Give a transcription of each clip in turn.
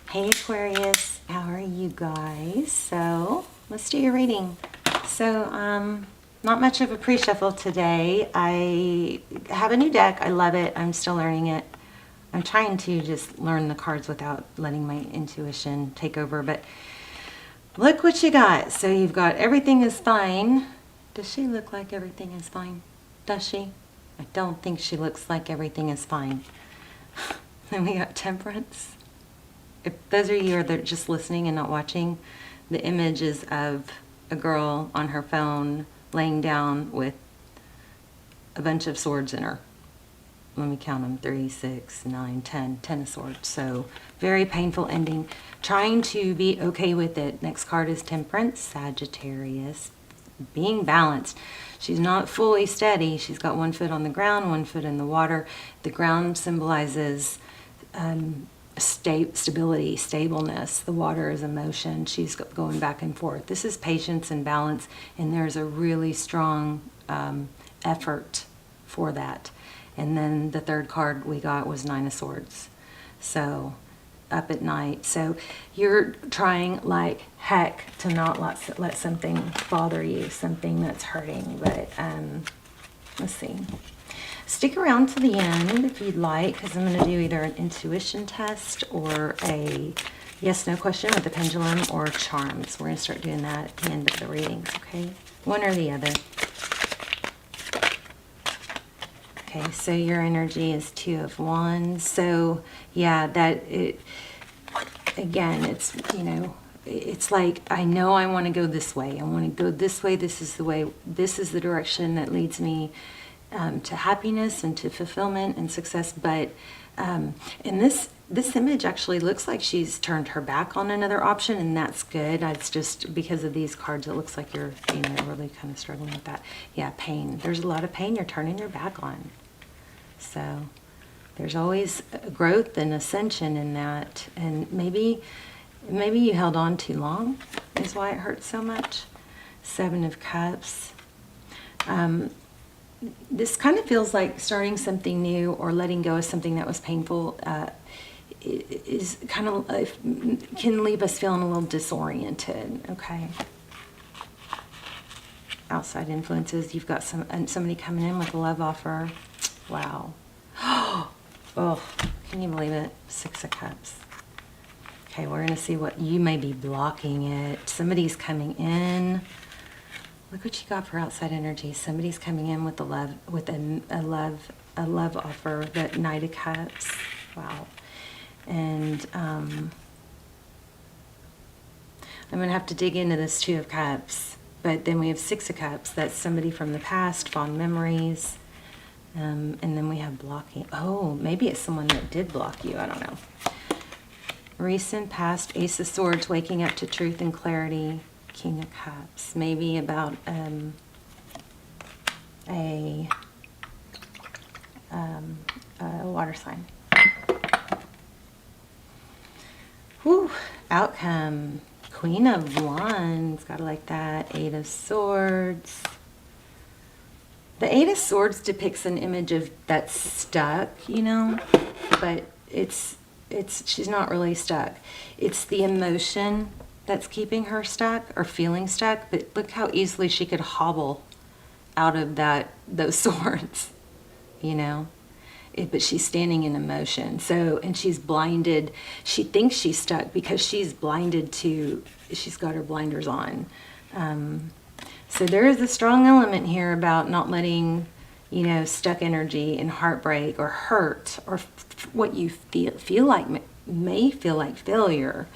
Hey Aquarius, how are you guys? So let's do your reading. So not much of a pre-shuffle today. I have a new deck. I love it. I'm still learning it. I'm trying to just learn the cards without letting my intuition take over, but look what you got. So you've got everything is fine. Does she look like everything is fine? Does she? I don't think she looks like everything is fine. Then we got temperance. If those of you that are just listening and not watching, the image is of a girl on her phone laying down with a bunch of swords in her. Let me count them: 3, 6, 9, 10. 10 of swords. So very painful ending. Trying to be okay with it. Next card is temperance, Sagittarius. Being balanced. She's not fully steady. She's got one foot on the ground, one foot in the water. The ground symbolizes stability, stableness. The water is emotion. She's going back and forth. This is patience and balance, and there's a really strong effort for that. And then the third card we got was 9 of Swords. So up at night. So you're trying like heck to not let something bother you, something that's hurting. But let's see. Stick around to the end if you'd like, because I'm going to do either an intuition test or a yes-no question with the pendulum or charms. We're going to start doing that at the end of the readings, okay? One or the other. Okay, so your energy is 2 of Wands. So, yeah, again, it's, you know, it's like, I know I want to go this way. I want to go this way. This is the way. This is the direction that leads me to happiness and to fulfillment and success. But in this image actually looks like she's turned her back on another option, and that's good. It's just because of these cards, it looks like you're, you know, really kind of struggling with that. Yeah, pain. There's a lot of pain you're turning your back on. So there's always growth and ascension in that, and maybe you held on too long is why it hurts so much. 7 of Cups. This kind of feels like starting something new or letting go of something that was painful is kind of can leave us feeling a little disoriented. Okay. Outside influences. You've got somebody coming in with a love offer. Wow. Oh, can you believe it? 6 of Cups. Okay, we're going to see what you may be blocking it. Somebody's coming in. Look what you got for outside energy. Somebody's coming in with a love offer. That Knight of Cups. Wow. And I'm going to have to dig into this 2 of Cups. But then we have 6 of Cups. That's somebody from the past, fond memories. And then we have blocking. Oh, maybe it's someone that did block you. I don't know. Recent, past, Ace of Swords, waking up to truth and clarity. King of Cups, maybe about a water sign. Whew, outcome. Queen of Wands, gotta like that. 8 of Swords. The 8 of Swords depicts an image of that's stuck, you know, but she's not really stuck. It's the emotion that's keeping her stuck or feeling stuck, but look how easily she could hobble out of those swords, you know. But she's standing in emotion. So, and she's blinded. She thinks she's stuck because she's blinded to, she's got her blinders on. So there is a strong element here about not letting, you know, stuck energy and heartbreak or hurt or what you feel like may feel like failure.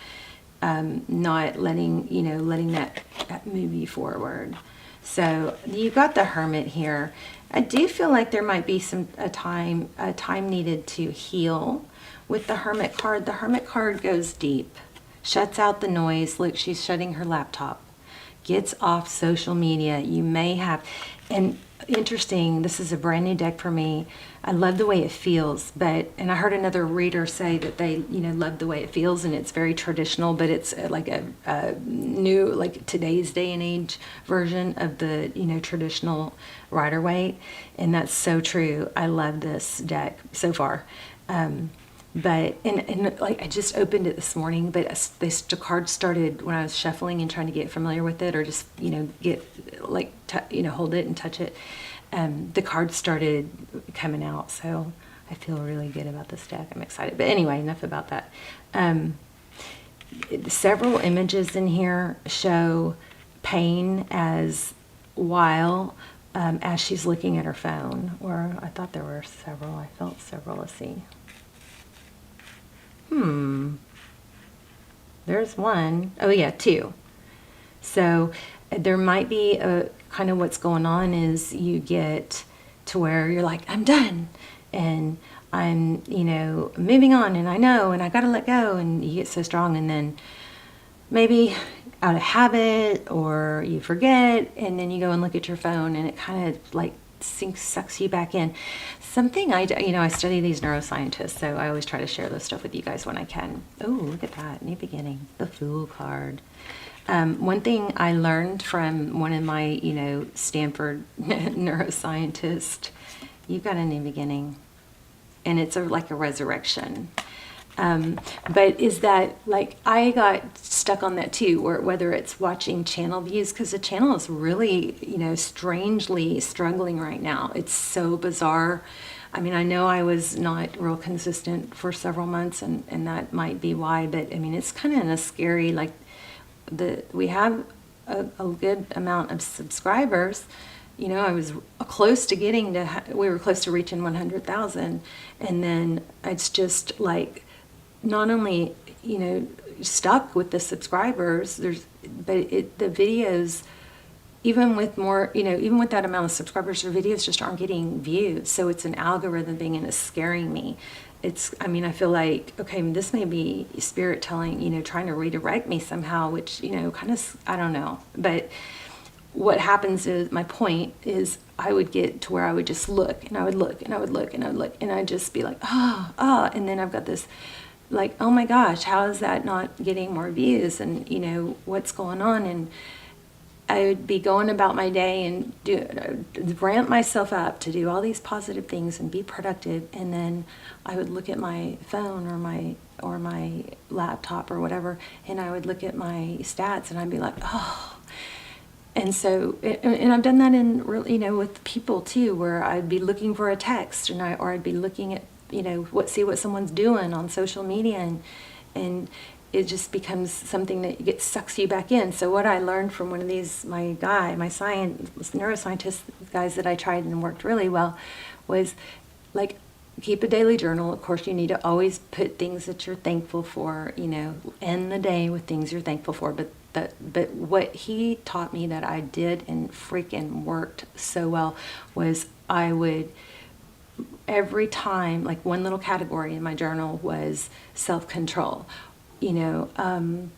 Not letting, you know, letting that move you forward. So you've got the Hermit here. I do feel like there might be a time needed to heal with the Hermit card. The Hermit card goes deep, shuts out the noise. Look, she's shutting her laptop, gets off social media. You may have, and interesting, this is a brand new deck for me. I love the way it feels, and I heard another reader say that they, you know, love the way it feels, and it's very traditional, but it's like a new, like today's day and age version of the, you know, traditional Rider-Waite, and that's so true. I love this deck so far. But, and like I just opened it this morning, but the card started when I was shuffling and trying to get familiar with it, or just, get like, hold it and touch it. The cards started coming out. So I feel really good about this deck. I'm excited. But anyway, enough about that. Several images in here show pain as she's looking at her phone. Or I thought there were several. I felt several. Let's see. There's one. Oh yeah, two. So there might be a kind of what's going on is you get to where you're like, I'm done. And I'm, moving on, and I know, and I got to let go. And you get so strong, and then maybe out of habit or you forget, and then you go and look at your phone, and it kind of like sucks you back in. Something I study these neuroscientists, so I always try to share this stuff with you guys when I can. Oh, look at that, new beginning, the Fool card. One thing I learned from one of my, Stanford neuroscientists, you've got a new beginning, and it's like a resurrection. But is that, like, I got stuck on that too, or whether it's watching channel views, because the channel is really, strangely struggling right now. It's so bizarre. I mean, I know I was not real consistent for several months, and that might be why, but I mean, it's kind of in a scary, like, we have a good amount of subscribers. I was close to we were close to reaching 100,000, and then it's just like, not only, stuck with the subscribers, but the videos, even with more, even with that amount of subscribers, your videos just aren't getting views. So it's an algorithm thing, and it's scaring me. I feel like, okay, this may be spirit telling, trying to redirect me somehow, which, kind of, I don't know. But what happens is, my point is, I would get to where I would just look, and I would look, and I would look, and I would look, and I'd just be like, and then I've got this, like, oh my gosh, how is that not getting more views? And, what's going on? And I would be going about my day and ramp myself up to do all these positive things and be productive. And then I would look at my phone or my laptop or whatever, and I would look at my stats, and I'd be like, oh. And so, and I've done that in, with people too, where I'd be looking for a text, or I'd be looking at, see what someone's doing on social media, and it just becomes something that sucks you back in. So what I learned from one of these, my neuroscientist guys that I tried and worked really well, was like, keep a daily journal. Of course, you need to always put things that you're thankful for, end the day with things you're thankful for. But what he taught me that I did and freaking worked so well was, I would, every time, like, one little category in my journal was self-control, and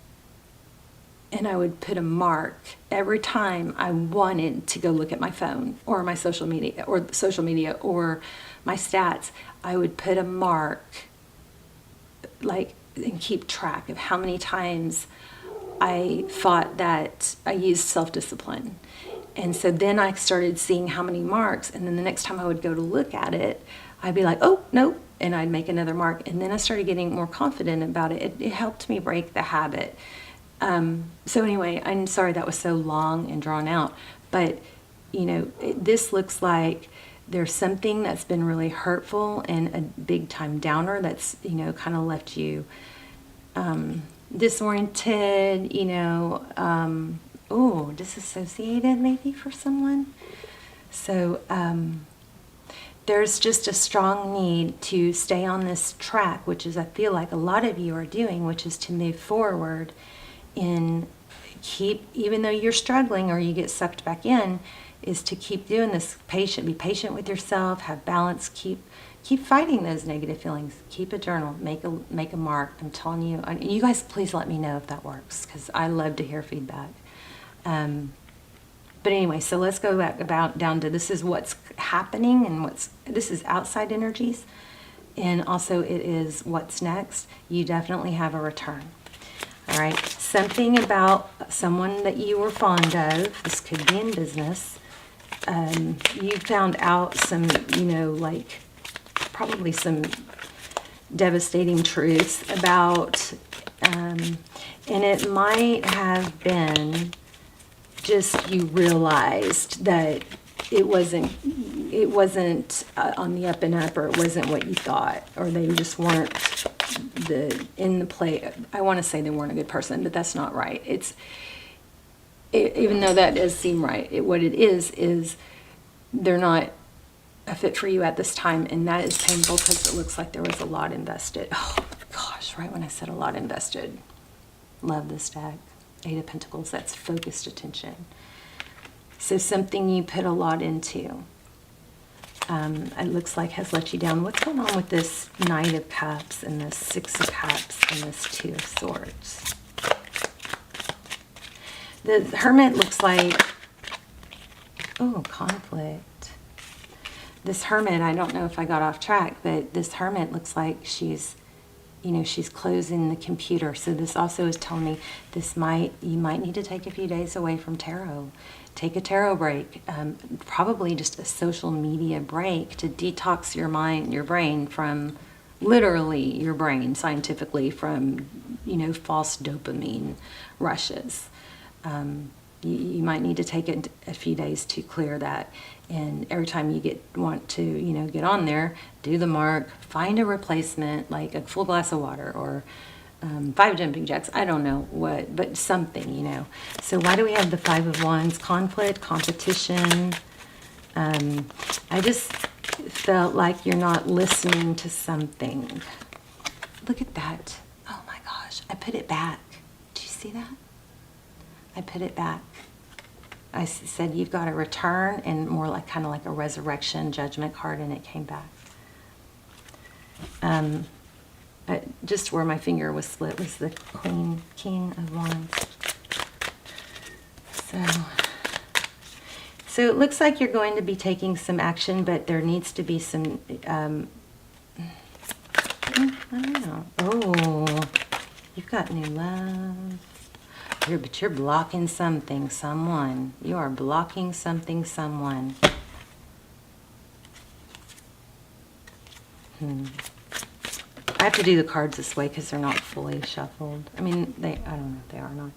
I would put a mark every time I wanted to go look at my phone or my social media or my stats. I would put a mark, like, and keep track of how many times I thought that I used self-discipline. And so then I started seeing how many marks, and then the next time I would go to look at it, I'd be like, oh, no, and I'd make another mark. And then I started getting more confident about it. It helped me break the habit. So anyway, I'm sorry that was so long and drawn out, but, this looks like there's something that's been really hurtful and a big time downer that's, kind of left you disoriented, disassociated maybe for someone. So there's just a strong need to stay on this track, which is, I feel like a lot of you are doing, which is to move forward in even though you're struggling or you get sucked back in, is to keep doing this. Be patient with yourself, have balance, keep fighting those negative feelings. Keep a journal, make a mark. I'm telling you, you guys, please let me know if that works, because I love to hear feedback. But anyway, so let's go back down to, this is what's happening, and this is outside energies, and also it is what's next. You definitely have a return. All right, something about someone that you were fond of. This could be in business. You found out some, like, probably some devastating truths about, and it might have been just you realized that it wasn't on the up and up, or it wasn't what you thought, or they just weren't in the play. I want to say they weren't a good person, but that's not right. Even though that does seem right, what it is they're not a fit for you at this time, and that is painful because it looks like there was a lot invested. Oh gosh, right when I said a lot invested. Love this deck. 8 of Pentacles, that's focused attention. So something you put a lot into, it looks like has let you down. What's going on with this Knight of Cups and this 6 of Cups and this 2 of Swords? The Hermit looks like, oh, conflict. This Hermit, I don't know if I got off track, but this Hermit looks like she's closing the computer. So this also is telling me you might need to take a few days away from tarot. Take a tarot break, probably just a social media break to detox your brain from, literally your brain, scientifically, from, false dopamine rushes. You might need to take a few days to clear that. And every time you want to get on there, do the mark, find a replacement, like a full glass of water, or 5 jumping jacks. I don't know what, but something, So why do we have the 5 of Wands? Conflict, competition. I just felt like you're not listening to something. Look at that. Oh my gosh. I put it back. Do you see that? I put it back. I said you've got to return, and more like kind of like a resurrection judgment card, and it came back. Just where my finger was split was the King of Wands. So it looks like you're going to be taking some action, but there needs to be some, I don't know. Oh, you've got new love. But you're blocking something, someone. You are blocking something, someone. I have to do the cards this way because they're not fully shuffled. I mean, I don't know if they are or not.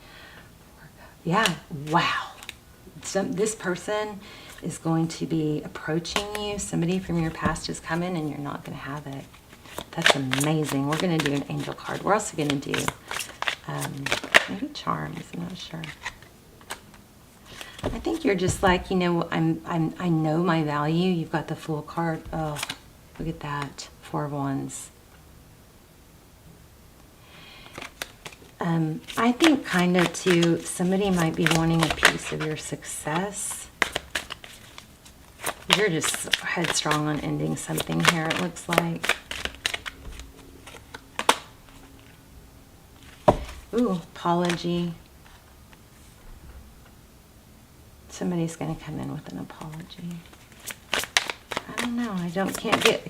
Yeah, wow. This person is going to be approaching you. Somebody from your past is coming, and you're not going to have it. That's amazing. We're going to do an angel card. We're also going to do maybe charms. I'm not sure. I think you're just like, I know my value. You've got the Fool card. Oh, look at that. 4 of Wands. I think kind of too, somebody might be wanting a piece of your success. You're just headstrong on ending something here, it looks like. Ooh, apology. Somebody's going to come in with an apology. I don't know.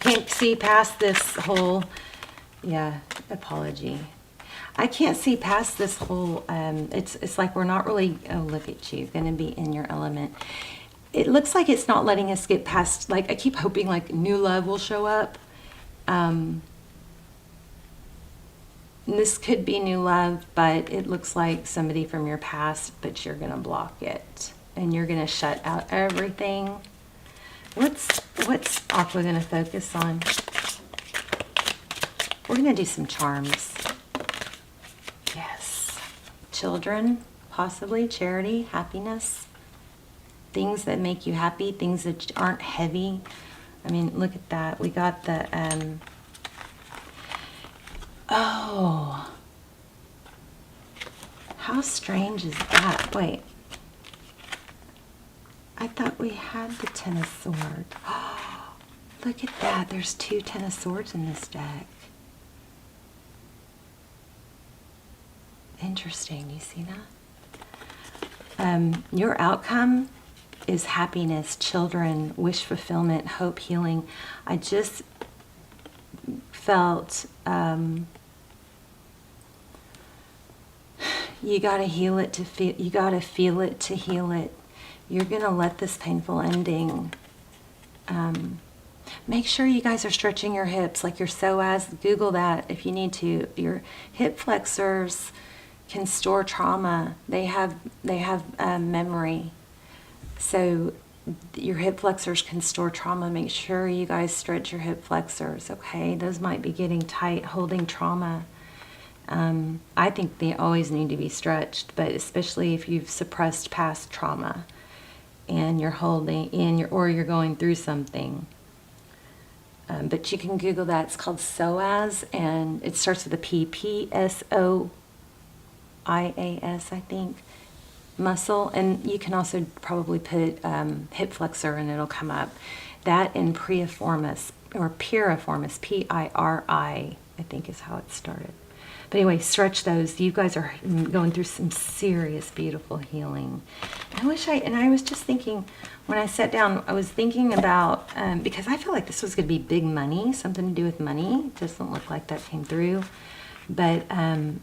Can't see past this whole, apology. I can't see past this whole, it's like we're not really, oh, look at you, going to be in your element. It looks like it's not letting us get past, like, I keep hoping, like, new love will show up. This could be new love, but it looks like somebody from your past, but you're going to block it. And you're going to shut out everything. What's Aqua going to focus on? We're going to do some charms. Yes. Children, possibly, charity, happiness. Things that make you happy, things that aren't heavy. I mean, look at that. We got the, oh. How strange is that? Wait. I thought we had the Ten of Swords. Oh, look at that. There's 2 Ten of Swords in this deck. Interesting. You see that? Your outcome is happiness, children, wish fulfillment, hope, healing. I just felt you got to heal it to feel. You got to feel it to heal it. You're going to let this painful ending Make sure you guys are stretching your hips like your psoas. Google that if you need to. Your hip flexors can store trauma. They have memory. So your hip flexors can store trauma. Make sure you guys stretch your hip flexors, okay? Those might be getting tight, holding trauma. I think they always need to be stretched, but especially if you've suppressed past trauma and you're holding in or you're going through something. But you can Google that. It's called psoas, and it starts with a P, P-S-O-I-A-S, I think, muscle. And you can also probably put hip flexor, and it'll come up. That and piriformis, or piriformis, P-I-R-I, I think is how it started. But anyway, stretch those. You guys are going through some serious, beautiful healing. I was just thinking, when I sat down, I was thinking about, because I feel like this was going to be big money, something to do with money. It doesn't look like that came through. But I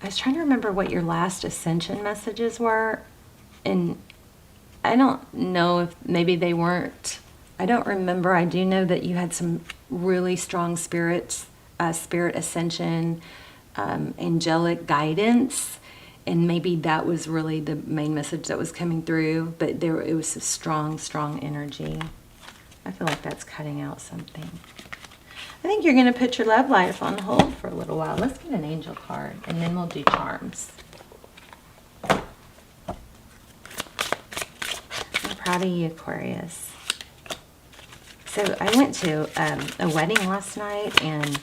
was trying to remember what your last ascension messages were. And I don't know if maybe they weren't. I don't remember. I do know that you had some really strong spirit ascension, angelic guidance, and maybe that was really the main message that was coming through, but it was a strong energy. I feel like that's cutting out something. I think you're going to put your love life on hold for a little while. Let's get an angel card, and then we'll do charms. I'm proud of you, Aquarius. So I went to a wedding last night, and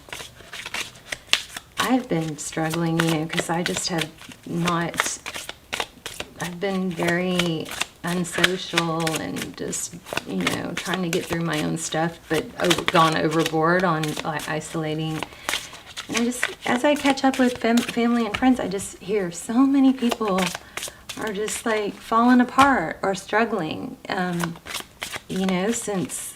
I've been struggling, because I just have not, I've been very unsocial and just, trying to get through my own stuff, but gone overboard on isolating. And I just, as I catch up with family and friends, I just hear so many people are just like falling apart or struggling, since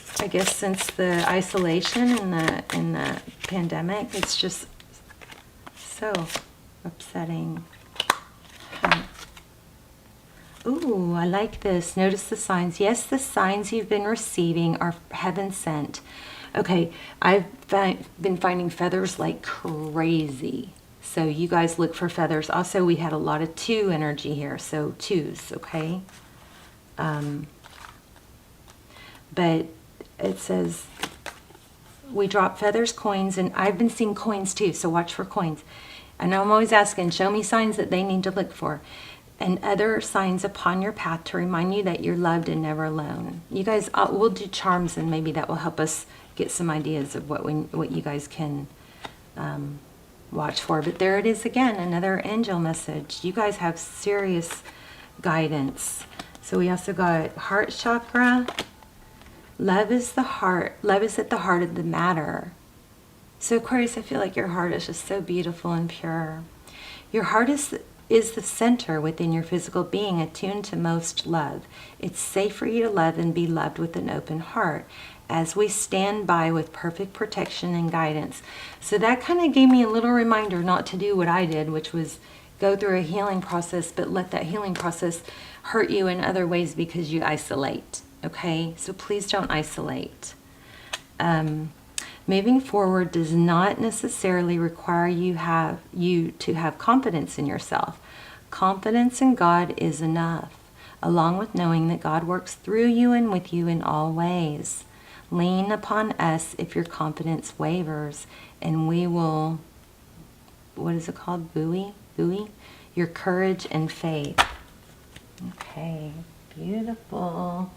the isolation and the pandemic. It's just so upsetting. Ooh, I like this. Notice the signs. Yes, the signs you've been receiving are heaven sent. Okay, I've been finding feathers like crazy. So you guys look for feathers. Also, we had a lot of 2 energy here, so 2s, okay? But it says, we drop feathers, coins, and I've been seeing coins too, so watch for coins. And I'm always asking, show me signs that they need to look for. And other signs upon your path to remind you that you're loved and never alone. You guys, we'll do charms, and maybe that will help us get some ideas of what you guys can watch for. But there it is again, another angel message. You guys have serious guidance. So we also got heart chakra. Love is the heart. Love is at the heart of the matter. So Aquarius, I feel like your heart is just so beautiful and pure. Your heart is the center within your physical being, attuned to most love. It's safe for you to love and be loved with an open heart as we stand by with perfect protection and guidance. So that kind of gave me a little reminder not to do what I did, which was go through a healing process, but let that healing process hurt you in other ways because you isolate. Okay? So please don't isolate. Moving forward does not necessarily require you to have confidence in yourself. Confidence in God is enough, along with knowing that God works through you and with you in all ways. Lean upon us if your confidence wavers, and we will, what is it called? Buoy your courage and faith. Okay, beautiful.